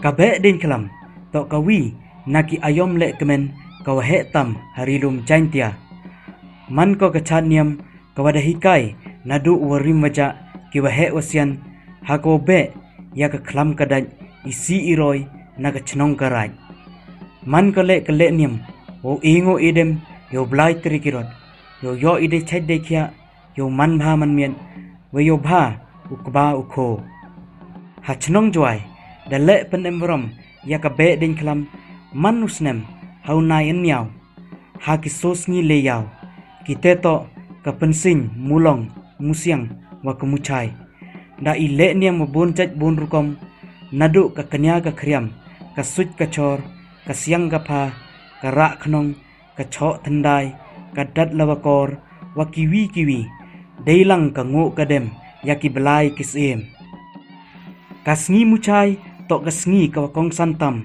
Kabe din kelam, tok kawi naki ayom lek kemen kau tam harilum jaintia. Man ko kecaniam kawada hikai nadu warim waja kiwahe wasian hako be ya ke kelam kadaj isi iroi na ke cenong karaj. Man ko lek niam o ingo idem yo blai trikirot yo ide chade kia yo man bha man mien we yo bha ukba ukho. Ha cenong joai da lek penemrom ya ke be din kelam manusnem hau nayan miau ha kisos ngi le yau kita to kapensing mulong musiang wa kemucai da ile niam boncet bon rukom nadu ka kenya ka kriam ka suj ka chor ka siang ka pha ka ra khnong ka chho thandai ka dat lawakor wa kiwi deilang ka ngo ka dem yaki belai kisem kasngi mucai to kasngi ka kong santam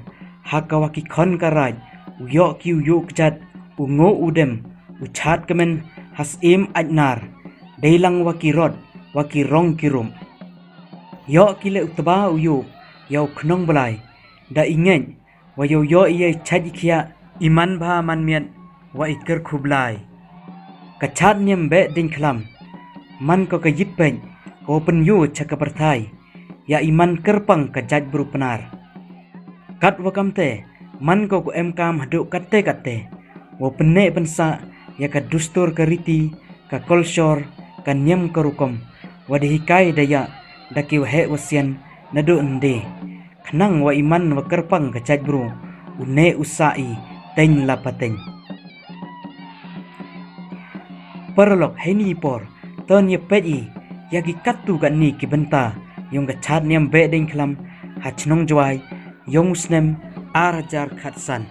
ha ka waki khon ka raj uyo ki uyo kjat ungo udem uchat kemen has im ajnar deilang waki rod waki rong kirum yo kile utba uyo yo khnong belai da ingen wa yo ye chajikhia iman bha man miet wa iker khublai kachat nyem be ding khlam man ko ka yipeng ko pen yu chakaparthai ya iman kerpang ka jaj bru penar kat wakamte man ko em kam hadu katte wo penne pensa ya ka dustur kariti ka kolshor ka nyem karukom wadi hikai daya daki wahe wasian nadu ende khnang wa iman wa kerpang ka jaj bru une usai teng lapateng perlok heni por ton ye pedi yagi kattu ka ni ki benta yung ka chat niam be ding khlam hachnong jwai yong snem arajar khatsan